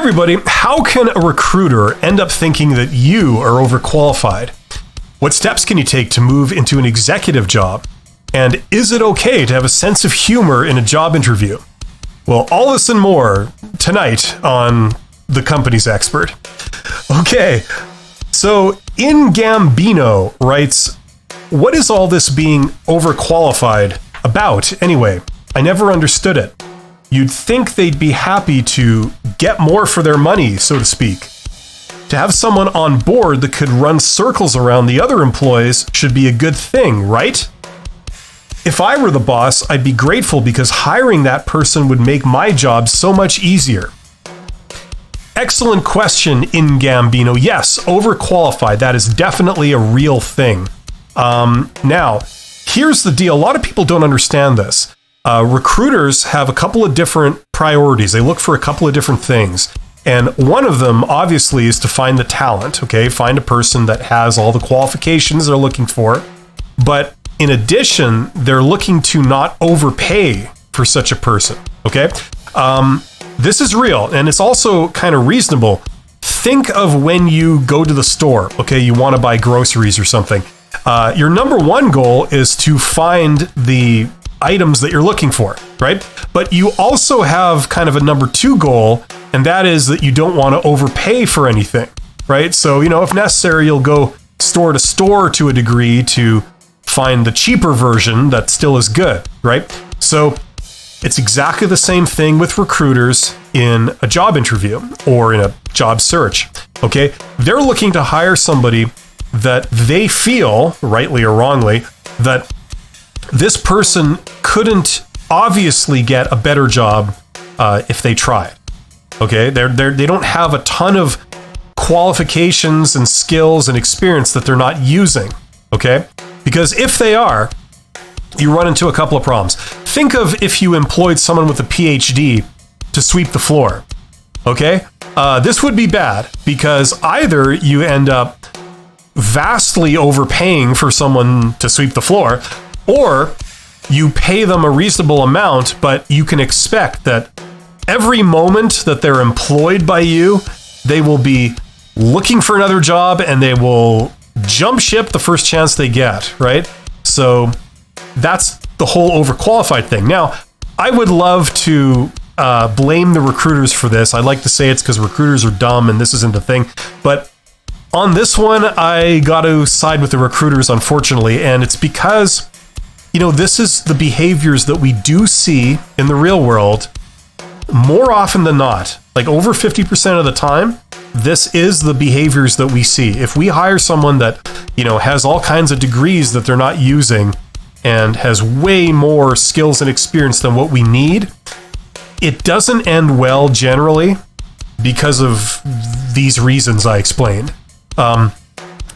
everybody, how can a recruiter end up thinking that you are overqualified? What steps can you take to move into an executive job? And is it okay to have a sense of humor in a job interview? Well, all this and more tonight on The Company's Expert. Okay, so In Gambino writes, what is all this being overqualified about anyway? I never understood it. You'd think they'd be happy to get more for their money, so to speak. To have someone on board that could run circles around the other employees should be a good thing, right? If I were the boss, I'd be grateful because hiring that person would make my job so much easier. Excellent question, In Gambino. Yes, overqualified. That is definitely a real thing. Now, here's the deal. A lot of people don't understand this. Recruiters have a couple of different priorities. They look for a couple of different things. And one of them, obviously, is to find the talent, okay? Find a person that has all the qualifications they're looking for. But in addition, they're looking to not overpay for such a person, okay? This is real, and it's also kind of reasonable. Think of when you go to the store, okay? You want to buy groceries or something. Your number one goal is to find the items that you're looking for, right? But you also have kind of a number two goal, and that is that you don't want to overpay for anything, right? So, if necessary, you'll go store to store to a degree to find the cheaper version that still is good, right? So it's exactly the same thing with recruiters in a job interview or in a job search, okay? They're looking to hire somebody that they feel, rightly or wrongly, that this person couldn't obviously get a better job if they tried. Okay, they don't have a ton of qualifications and skills and experience that they're not using. Okay, because if they are, you run into a couple of problems. Think of if you employed someone with a PhD to sweep the floor. Okay, this would be bad because either you end up vastly overpaying for someone to sweep the floor, or you pay them a reasonable amount, but you can expect that every moment that they're employed by you, they will be looking for another job and they will jump ship the first chance they get, right? So that's the whole overqualified thing. Now, I would love to blame the recruiters for this. I like to say it's because recruiters are dumb and this isn't a thing, but on this one, I got to side with the recruiters, unfortunately, and it's because this is the behaviors that we do see in the real world more often than not. Like over 50% of the time, this is the behaviors that we see. If we hire someone that, has all kinds of degrees that they're not using and has way more skills and experience than what we need, it doesn't end well generally because of these reasons I explained. Now,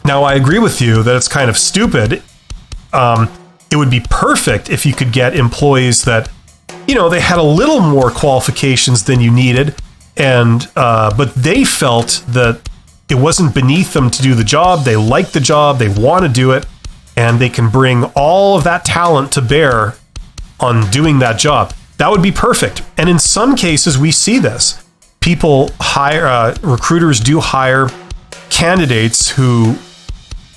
I agree with you that it's kind of stupid. It would be perfect if you could get employees that, they had a little more qualifications than you needed, and but they felt that it wasn't beneath them to do the job. They like the job, they want to do it, and they can bring all of that talent to bear on doing that job. That would be perfect. And in some cases, we see this. Recruiters do hire candidates who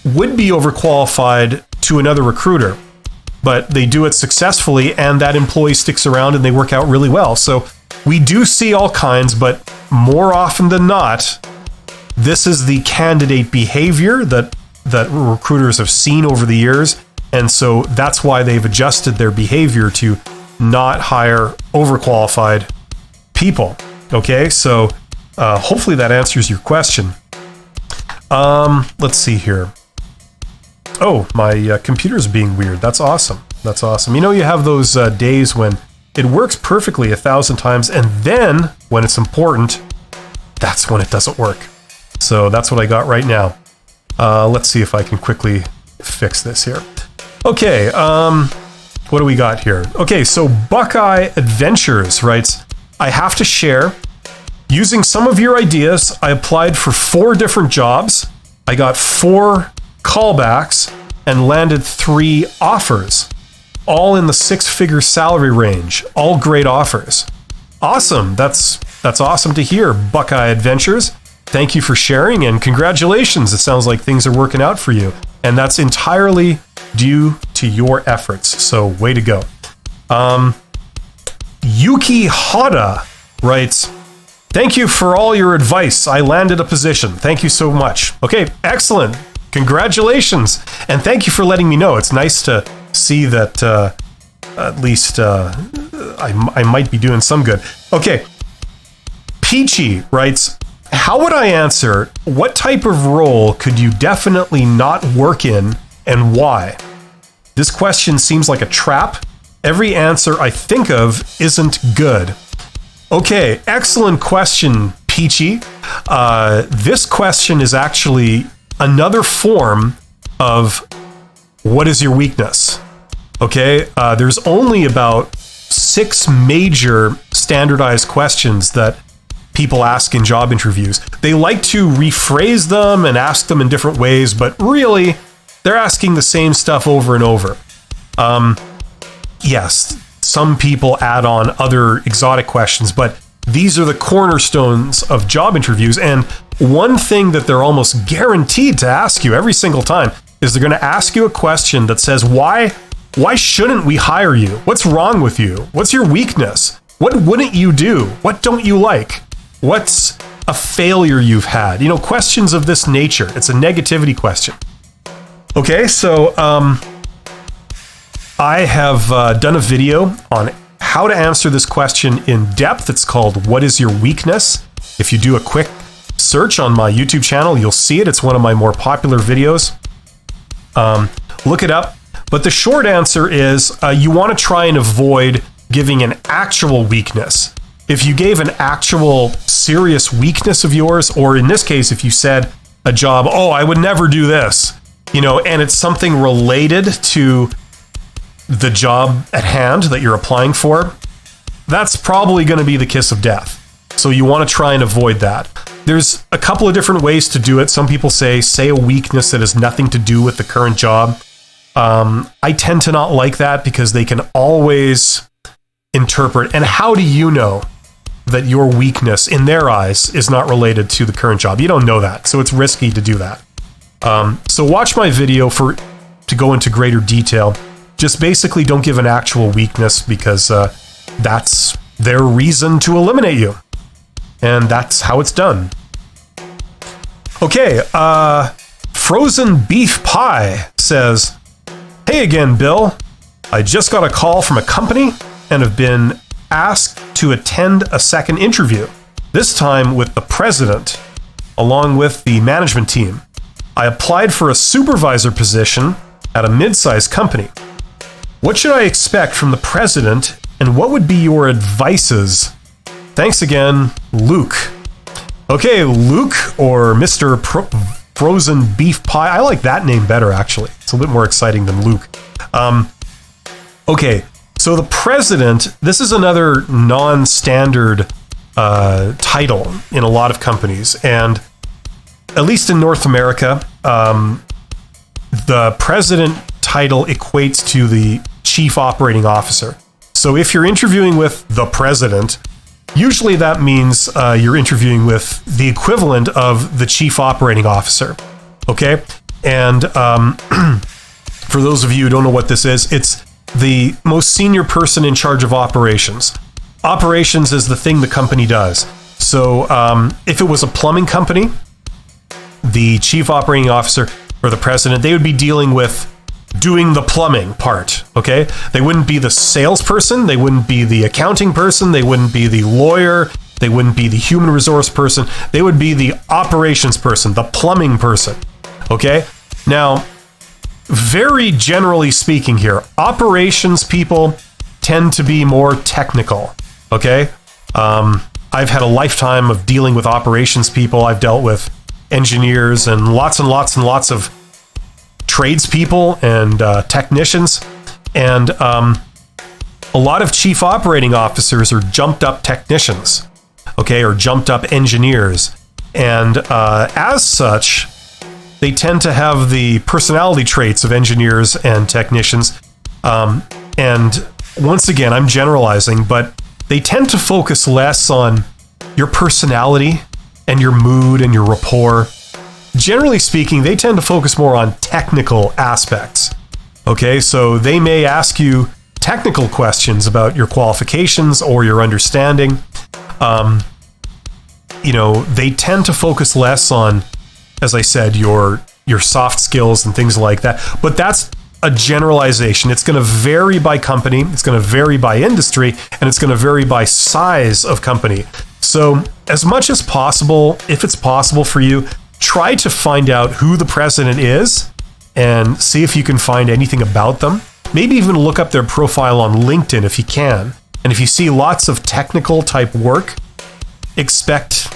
would be overqualified to another recruiter, but they do it successfully and that employee sticks around and they work out really well. So we do see all kinds, but more often than not, this is the candidate behavior that recruiters have seen over the years. And so that's why they've adjusted their behavior to not hire overqualified people. Okay, so hopefully that answers your question. Let's see here. Oh, my computer's being weird. That's awesome. That's awesome. You have those days when it works perfectly 1,000 times, and then when it's important, that's when it doesn't work. So that's what I got right now. Let's see if I can quickly fix this here. Okay, what do we got here? Okay, so Buckeye Adventures writes, I have to share. Using some of your ideas, I applied for 4 different jobs. I got 4 callbacks and landed 3 offers, all in the 6-figure salary range, all great offers. Awesome. That's That's awesome to hear, Buckeye Adventures. Thank you for sharing, and congratulations. It sounds like things are working out for you. And that's entirely due to your efforts. So way to go. Yuki Hada writes, thank you for all your advice. I landed a position. Thank you so much. Okay, excellent. Congratulations. And thank you for letting me know. It's nice to see that at least I might be doing some good. Okay. Peachy writes, how would I answer, what type of role could you definitely not work in and why? This question seems like a trap. Every answer I think of isn't good. Okay, excellent question, Peachy. This question is actually another form of what is your weakness? Okay, there's only about 6 major standardized questions that people ask in job interviews. They like to rephrase them and ask them in different ways, but really, they're asking the same stuff over and over. Yes, some people add on other exotic questions, but these are the cornerstones of job interviews. And one thing that they're almost guaranteed to ask you every single time is they're going to ask you a question that says, why shouldn't we hire you? What's wrong with you? What's your weakness? What wouldn't you do? What don't you like? What's a failure you've had? You know, questions of this nature. It's a negativity question. Okay, so I have done a video on how to answer this question in depth. It's called What is Your Weakness? If you do a quick search on my YouTube channel, you'll see it. It's one of my more popular videos. Look it up. But the short answer is you want to try and avoid giving an actual weakness. If you gave an actual serious weakness of yours, or in this case, if you said a job, oh, I would never do this, you know, and it's something related to the job at hand that you're applying for, that's probably going to be the kiss of death. So you want to try and avoid that. There's a couple of different ways to do it. Some people say a weakness that has nothing to do with the current job. I tend to not like that because they can always interpret. And how do you know that your weakness in their eyes is not related to the current job? You don't know that. So it's risky to do that. So watch my video to go into greater detail. Just basically don't give an actual weakness because that's their reason to eliminate you. And that's how it's done. Okay, Frozen Beef Pie says, hey again, Bill. I just got a call from a company and have been asked to attend a second interview, this time with the president, along with the management team. I applied for a supervisor position at a mid-sized company. What should I expect from the president, and what would be your advices? Thanks again, Luke. Okay, Luke, or Mr. Frozen Beef Pie. I like that name better, actually. It's a little more exciting than Luke. Okay, so the president, this is another non-standard title in a lot of companies. And at least in North America, the president title equates to the chief operating officer. So if you're interviewing with the president, usually that means you're interviewing with the equivalent of the chief operating officer. Okay? And for those of you who don't know what this is, it's the most senior person in charge of operations. Operations is the thing the company does. So if it was a plumbing company, the chief operating officer or the president, they would be dealing with doing the plumbing part, okay? They wouldn't be the salesperson, they wouldn't be the accounting person, they wouldn't be the lawyer, they wouldn't be the human resource person, they would be the operations person, the plumbing person, okay? Now, very generally speaking here, operations people tend to be more technical, okay? I've had a lifetime of dealing with operations people. I've dealt with engineers and lots of tradespeople and technicians. And a lot of chief operating officers are jumped up technicians, okay, or jumped up engineers. And as such, they tend to have the personality traits of engineers and technicians. And once again, I'm generalizing, but they tend to focus less on your personality and your mood and your rapport. Generally speaking, they tend to focus more on technical aspects. Okay, so they may ask you technical questions about your qualifications or your understanding. They tend to focus less on, as I said, your soft skills and things like that. But that's a generalization. It's going to vary by company, it's going to vary by industry, and it's going to vary by size of company. So as much as possible, if it's possible for you, try to find out who the president is and see if you can find anything about them. Maybe even look up their profile on LinkedIn if you can. And if you see lots of technical type work, expect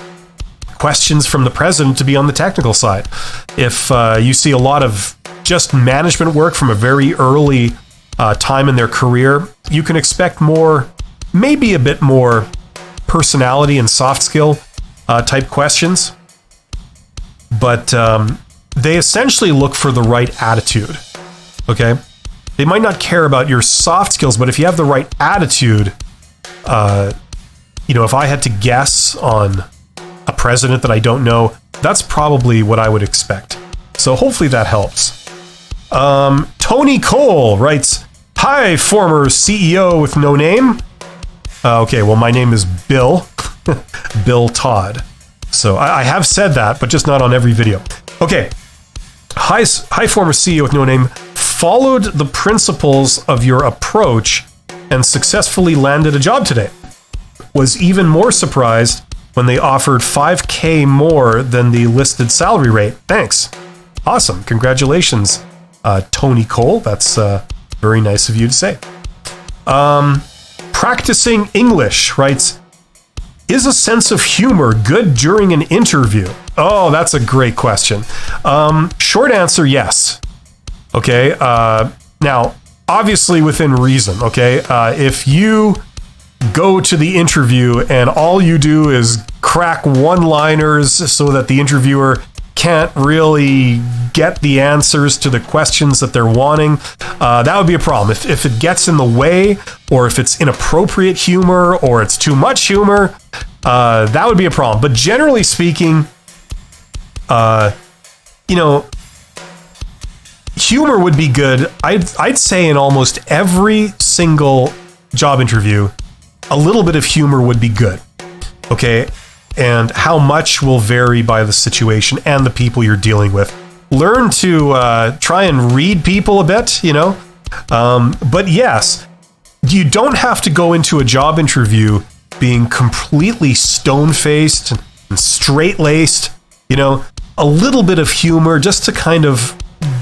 questions from the president to be on the technical side. If you see a lot of just management work from a very early time in their career, you can expect more, maybe a bit more personality and soft skill type questions. But they essentially look for the right attitude. Okay? They might not care about your soft skills, but if you have the right attitude, if I had to guess on a president that I don't know, that's probably what I would expect. So hopefully that helps. Tony Cole writes, "Hi, former CEO with no name." Okay, well, my name is Bill. Bill Todd. So I have said that, but just not on every video. Okay. Hi, former CEO with no name. Followed the principles of your approach and successfully landed a job today. Was even more surprised when they offered $5,000 more than the listed salary rate. Thanks. Awesome. Congratulations, Tony Cole. That's very nice of you to say. Practicing English writes, "Is a sense of humor good during an interview?" Oh, that's a great question. Short answer, yes. Okay. Now, obviously within reason. Okay. If you go to the interview and all you do is crack one-liners so that the interviewer can't really get the answers to the questions that they're wanting, that would be a problem. If it gets in the way, or if it's inappropriate humor, or it's too much humor, that would be a problem. But generally speaking, humor would be good. I'd say in almost every single job interview, a little bit of humor would be good. Okay? And how much will vary by the situation and the people you're dealing with. Learn to try and read people a bit, But yes, you don't have to go into a job interview being completely stone-faced and straight-laced. A little bit of humor just to kind of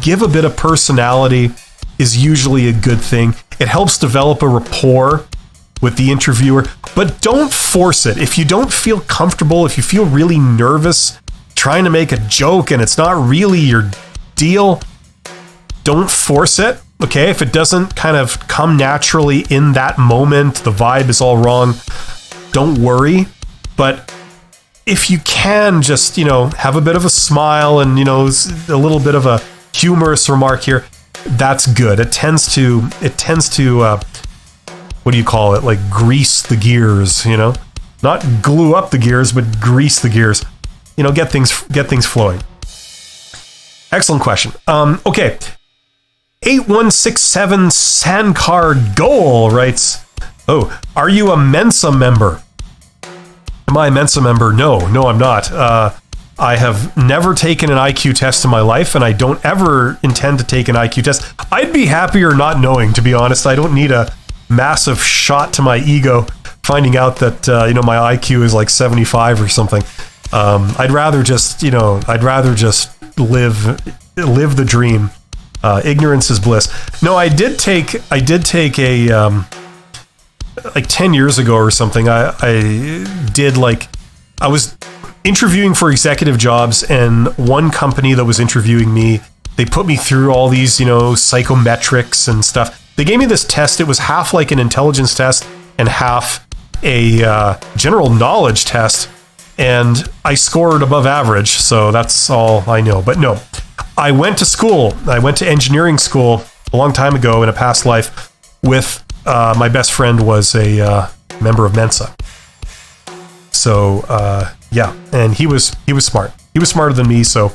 give a bit of personality is usually a good thing. It helps develop a rapport with the interviewer, but don't force it. If you don't feel comfortable, if you feel really nervous trying to make a joke and it's not really your deal, don't force it. Okay, if it doesn't kind of come naturally in that moment, the vibe is all wrong, don't worry. But if you can just, have a bit of a smile and, a little bit of a humorous remark here, that's good. It tends to what do you call it? Like grease the gears, not glue up the gears, but grease the gears, get things flowing. Excellent question. Okay. 8167 Sandcar Goal writes, "Oh, are you a Mensa member?" Am I a Mensa member? No, I'm not. I have never taken an IQ test in my life, and I don't ever intend to take an IQ test. I'd be happier not knowing, to be honest. I don't need a massive shot to my ego finding out that my IQ is like 75 or something. I'd rather just live the dream. Ignorance is bliss. No, I did take a like 10 years ago or something. I was interviewing for executive jobs, and one company that was interviewing me, they put me through all these psychometrics and stuff. They gave me this test. It was half like an intelligence test and half a general knowledge test. And I scored above average. So that's all I know. But no, I went to school. I went to engineering school a long time ago in a past life with my best friend was a member of Mensa. So yeah, and he was smart. He was smarter than me, so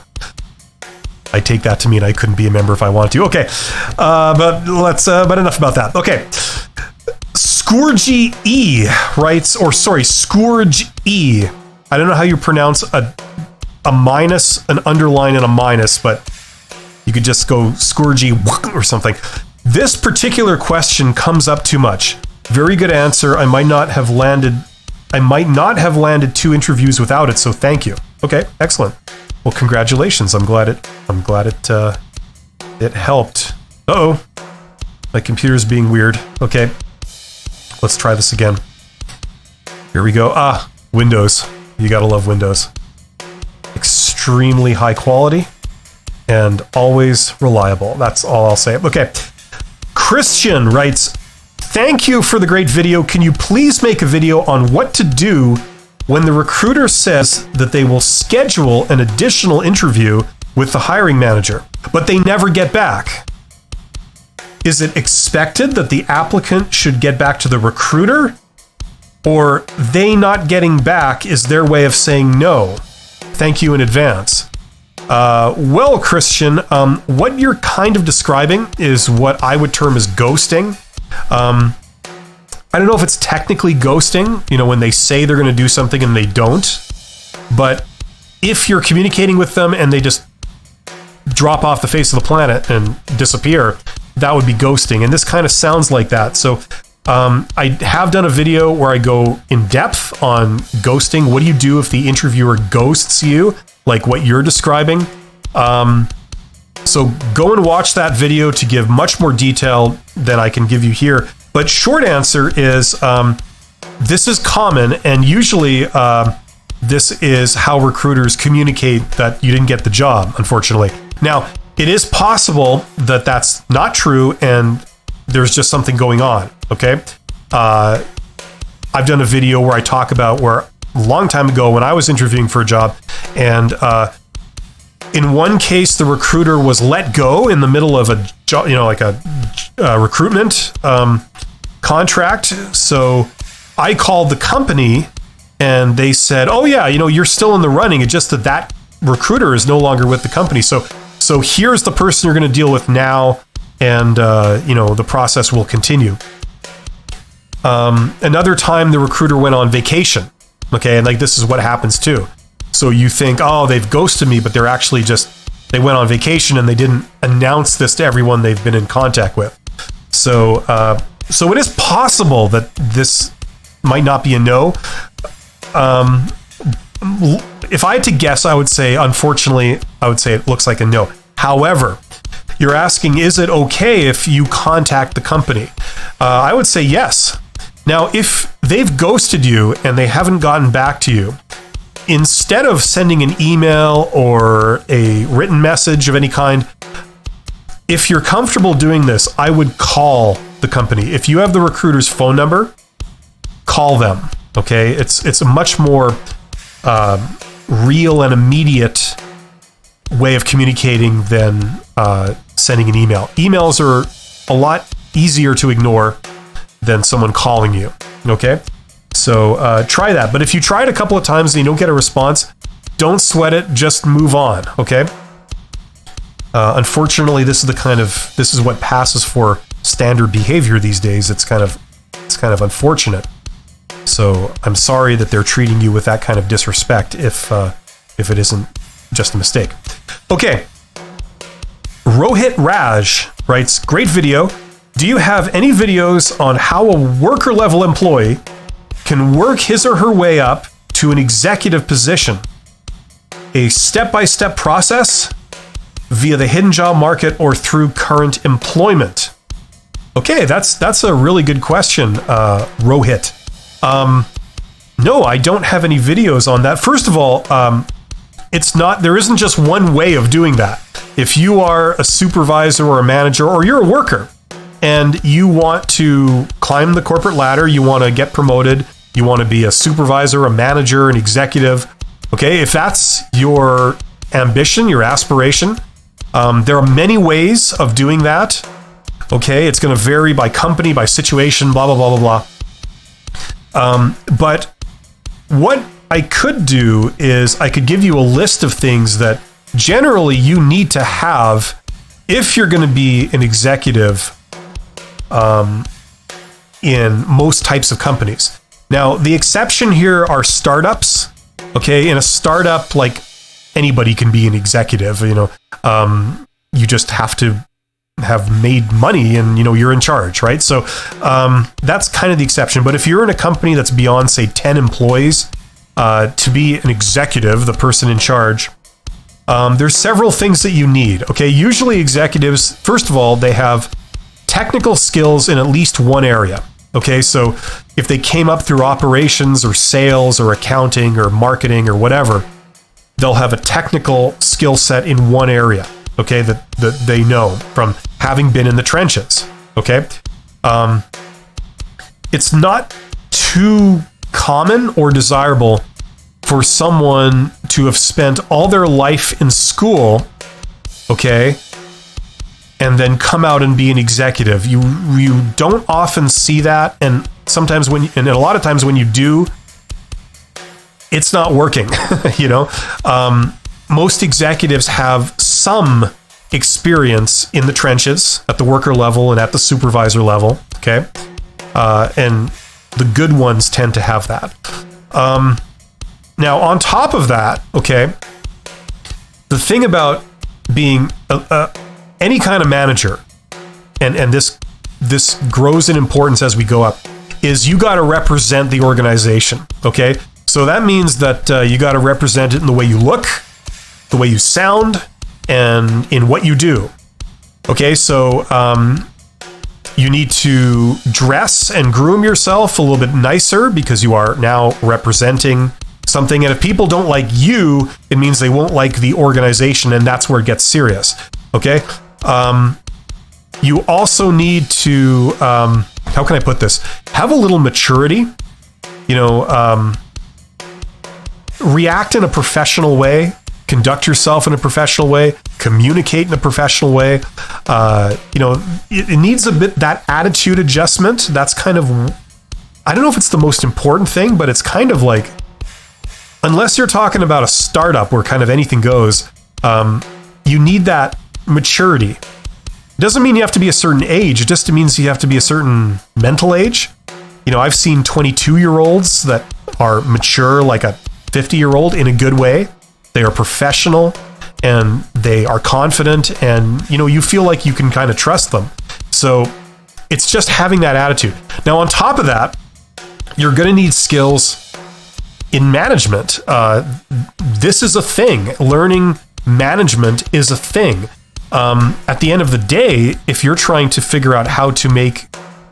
I take that to mean I couldn't be a member if I wanted to. Okay, but enough about that. Okay, Scourge E writes, or sorry, Scourge E. I don't know how you pronounce a minus, an underline, and a minus, but you could just go Scourgy or something. This particular question comes up too much. Very good answer. I might not have landed 2 interviews without it, so thank you. Okay, excellent. Well, congratulations. I'm glad it helped. Uh-oh. My computer's being weird. Okay. Let's try this again. Here we go. Windows. You gotta love Windows. Extremely high quality and always reliable. That's all I'll say. Okay. Christian writes, thank you for the great video. Can you please make a video on what to do when the recruiter says that they will schedule an additional interview with the hiring manager, but they never get back? Is it expected that the applicant should get back to the recruiter? Or they not getting back is their way of saying no? Thank you in advance. Well, Christian, what you're kind of describing is what I would term as ghosting. I don't know if it's technically ghosting, when they say they're going to do something and they don't. But if you're communicating with them and they just drop off the face of the planet and disappear, that would be ghosting. And this kind of sounds like that. So I have done a video where I go in depth on ghosting. What do you do if the interviewer ghosts you, like what you're describing? So go and watch that video to give much more detail than I can give you here. But short answer is this is common, and usually this is how recruiters communicate that you didn't get the job, unfortunately. Now, it is possible that that's not true and there's just something going on, okay? I've done a video where I talk about where a long time ago when I was interviewing for a job, and in one case, the recruiter was let go in the middle of a job, like a recruitment contract. So I called the company and they said, oh yeah, you're still in the running. It's just that recruiter is no longer with the company. So here's the person you're going to deal with now. And, the process will continue. Another time the recruiter went on vacation. Okay. And this is what happens too. So you think, oh, they've ghosted me, but they're actually they went on vacation and they didn't announce this to everyone they've been in contact with. So it is possible that this might not be a no. If I had to guess, unfortunately, I would say it looks like a no. However, you're asking, is it okay if you contact the company? I would say yes. Now, if they've ghosted you and they haven't gotten back to you, instead of sending an email or a written message of any kind, if you're comfortable doing this, I would call the company. If you have the recruiter's phone number, call them. Okay, it's a much more real and immediate way of communicating than sending an email. Emails are a lot easier to ignore than someone calling you. Okay, so try that. But if you try it a couple of times and you don't get a response, don't sweat it. Just move on. Okay. Unfortunately, this is what passes for standard behavior these days. It's kind of unfortunate. So I'm sorry that they're treating you with that kind of disrespect if it isn't just a mistake. Okay. Rohit Raj writes, great video. Do you have any videos on how a worker level employee can work his or her way up to an executive position? A step-by-step process via the hidden job market or through current employment? Okay, that's a really good question, Rohit. No, I don't have any videos on that. First of all, there isn't just one way of doing that. If you are a supervisor or a manager, or you're a worker and you want to climb the corporate ladder, you want to get promoted, you want to be a supervisor, a manager, an executive. Okay, if that's your ambition, your aspiration, there are many ways of doing that. Okay, it's going to vary by company, by situation, blah, blah, blah, blah, blah. But what I could do is I could give you a list of things that generally you need to have if you're going to be an executive in most types of companies. Now, the exception here are startups. Okay, in a startup, like anybody can be an executive. You just have to have made money and you're in charge, right? So that's kind of the exception. But if you're in a company that's beyond, say, 10 employees, to be an executive, the person in charge, there's several things that you need. Okay, usually executives, first of all, they have technical skills in at least one area. Okay, so if they came up through operations or sales or accounting or marketing or whatever, they'll have a technical skill set in one area. Okay, that they know from having been in the trenches. Okay, it's not too common or desirable for someone to have spent all their life in school, okay, and then come out and be an executive. You don't often see that, and sometimes and a lot of times when you do, it's not working. Most executives have some experience in the trenches at the worker level and at the supervisor level, okay? And the good ones tend to have that. Now, on top of that, okay, the thing about being any kind of manager, and this grows in importance as we go up, is you got to represent the organization, okay? So that means that you got to represent it in the way you look, the way you sound, and in what you do. Okay, so you need to dress and groom yourself a little bit nicer because you are now representing something. And if people don't like you, it means they won't like the organization, and that's where it gets serious. Okay, you also need to, how can I put this? Have a little maturity. React in a professional way. Conduct yourself in a professional way, communicate in a professional way. It needs a bit that attitude adjustment. That's kind of, I don't know if it's the most important thing, but it's kind of like, unless you're talking about a startup where kind of anything goes, you need that maturity. It doesn't mean you have to be a certain age. It just means you have to be a certain mental age. I've seen 22-year-olds that are mature like a 50-year-old in a good way. They are professional and they are confident, and you feel like you can kind of trust them. So it's just having that attitude. Now, on top of that, you're going to need skills in management. This is a thing. Learning management is a thing. At the end of the day, if you're trying to figure out how to make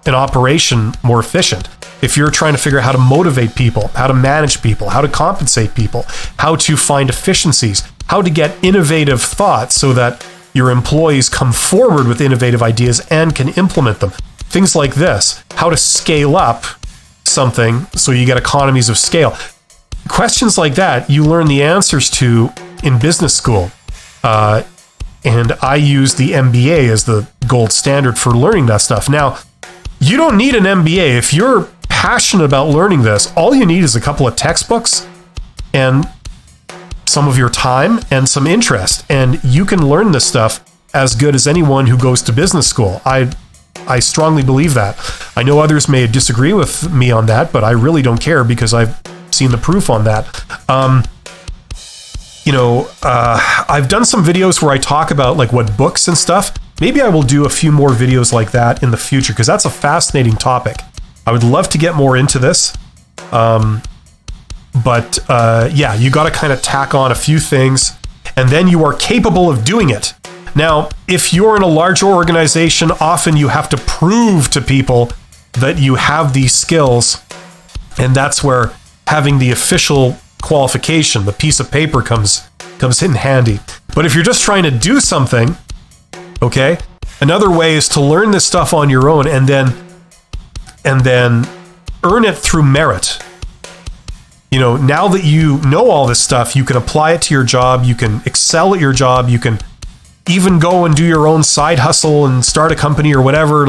an operation more efficient, if you're trying to figure out how to motivate people, how to manage people, how to compensate people, how to find efficiencies, how to get innovative thoughts so that your employees come forward with innovative ideas and can implement them. Things like this, how to scale up something so you get economies of scale. Questions like that, you learn the answers to in business school. And I use the MBA as the gold standard for learning that stuff. Now, you don't need an MBA. If you're passionate about learning this, all you need is a couple of textbooks and some of your time and some interest, and you can learn this stuff as good as anyone who goes to business school. I strongly believe that. I know others may disagree with me on that, but I really don't care because I've seen the proof on that. I've done some videos where I talk about like what books and stuff. Maybe I will do a few more videos like that in the future because that's a fascinating topic. I would love to get more into this. You got to kind of tack on a few things, and then you are capable of doing it. Now, if you're in a larger organization, often you have to prove to people that you have these skills, and that's where having the official qualification, the piece of paper, comes in handy. But if you're just trying to do something, okay, another way is to learn this stuff on your own and then earn it through merit. Now that you know all this stuff, you can apply it to your job, you can excel at your job, you can even go and do your own side hustle and start a company or whatever,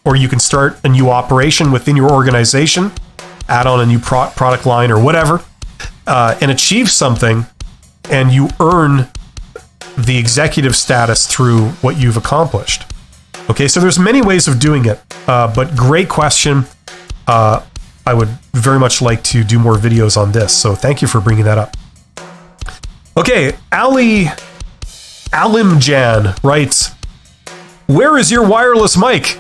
or you can start a new operation within your organization, add on a new product line or whatever. and achieve something, and you earn the executive status through what you've accomplished. Okay, so there's many ways of doing it, but great question. I would very much like to do more videos on this, so thank you for bringing that up. Okay, Alimjan writes, where is your wireless mic?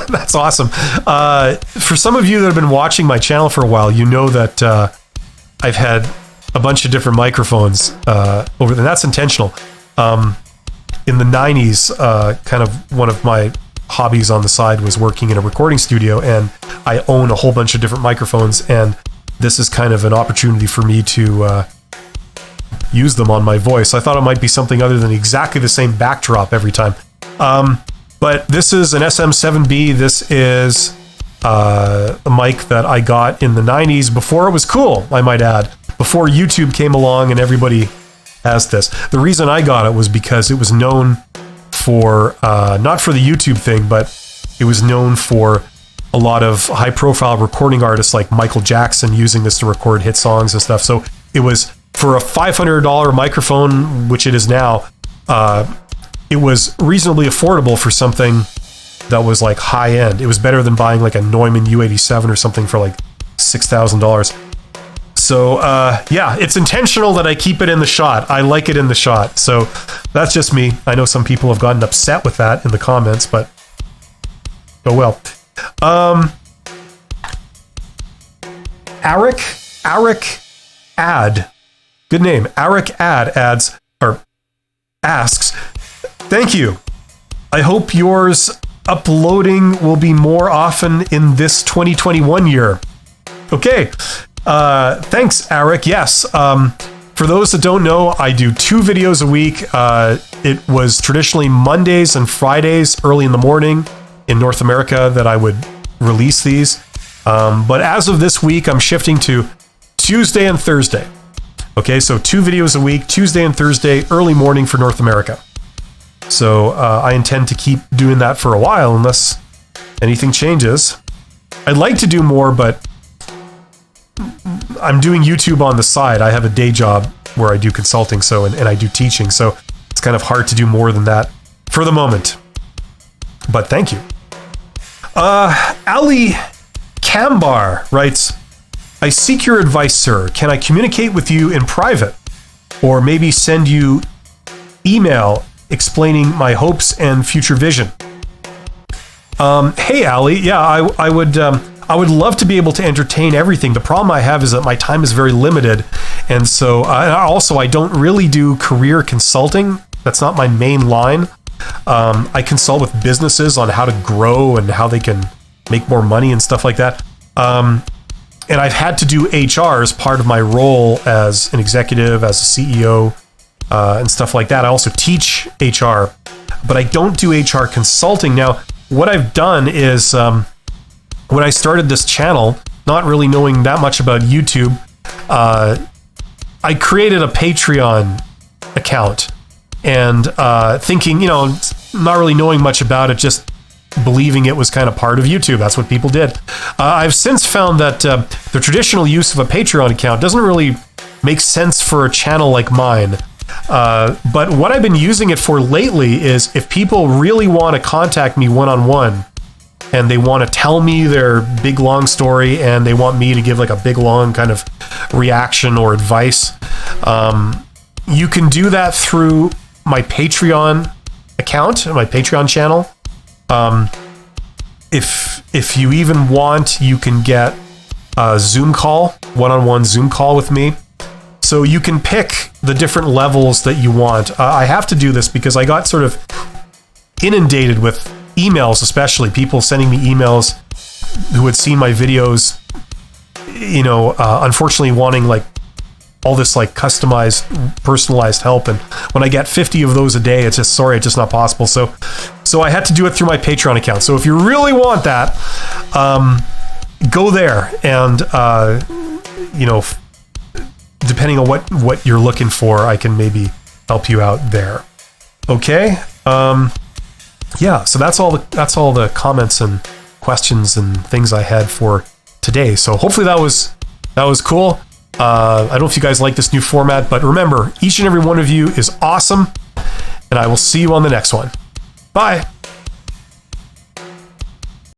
That's awesome. For some of you that have been watching my channel for a while, you know that I've had a bunch of different microphones over there. That's intentional. In the 90s, kind of one of my hobbies on the side was working in a recording studio, and I own a whole bunch of different microphones, and this is kind of an opportunity for me to use them on my voice. I thought it might be something other than exactly the same backdrop every time. But this is an SM7B. This is a mic that I got in the 90s before it was cool, I might add, before YouTube came along and everybody has this. The reason I got it was because it was known for, not for the YouTube thing, but it was known for a lot of high profile recording artists like Michael Jackson using this to record hit songs and stuff. So it was for a $500 microphone, which it is now, it was reasonably affordable for something that was like high end. It was better than buying like a Neumann U87 or something for like $6,000. So yeah, it's intentional that I keep it in the shot. I like it in the shot. So that's just me. I know some people have gotten upset with that in the comments, but oh well. Arik Ad. Good name. Arik Ad adds, or asks, thank you. I hope yours uploading will be more often in this 2021 year. Okay. Thanks, Arik. Yes. For those that don't know, I do 2 videos a week. It was traditionally Mondays and Fridays early in the morning in North America that I would release these. But as of this week, I'm shifting to Tuesday and Thursday. Okay, so 2 videos a week, Tuesday and Thursday, early morning for North America. So I intend to keep doing that for a while unless anything changes. I'd like to do more, but I'm doing YouTube on the side. I have a day job where I do consulting, so and I do teaching, so it's kind of hard to do more than that for the moment. But thank you. Ali Kambar writes, I seek your advice, sir. Can I communicate with you in private? Or maybe send you email explaining my hopes and future vision? Hey, Ali. Yeah, I would love to be able to entertain everything. The problem I have is that my time is very limited. And so also I don't really do career consulting. That's not my main line. I consult with businesses on how to grow and how they can make more money and stuff like that. And I've had to do HR as part of my role as an executive, as a CEO, and stuff like that. I also teach HR, but I don't do HR consulting. Now, what I've done is when I started this channel, not really knowing that much about YouTube, I created a Patreon account and thinking, not really knowing much about it, just believing it was kind of part of YouTube. That's what people did. I've since found that the traditional use of a Patreon account doesn't really make sense for a channel like mine. But what I've been using it for lately is if people really want to contact me one-on-one and they want to tell me their big long story and they want me to give like a big long kind of reaction or advice, you can do that through my Patreon account, my Patreon channel. If you even want, you can get a Zoom call, one-on-one Zoom call with me. So you can pick the different levels that you want. I have to do this because I got sort of inundated with emails, especially people sending me emails who had seen my videos, unfortunately wanting like all this like customized, personalized help. And when I get 50 of those a day, it's just not possible. So I had to do it through my Patreon account. So if you really want that, go there and, depending on what you're looking for, I can maybe help you out there. Okay. Yeah. So that's all the comments and questions and things I had for today. So hopefully that was cool. I don't know if you guys like this new format, but remember, each and every one of you is awesome, and I will see you on the next one. Bye.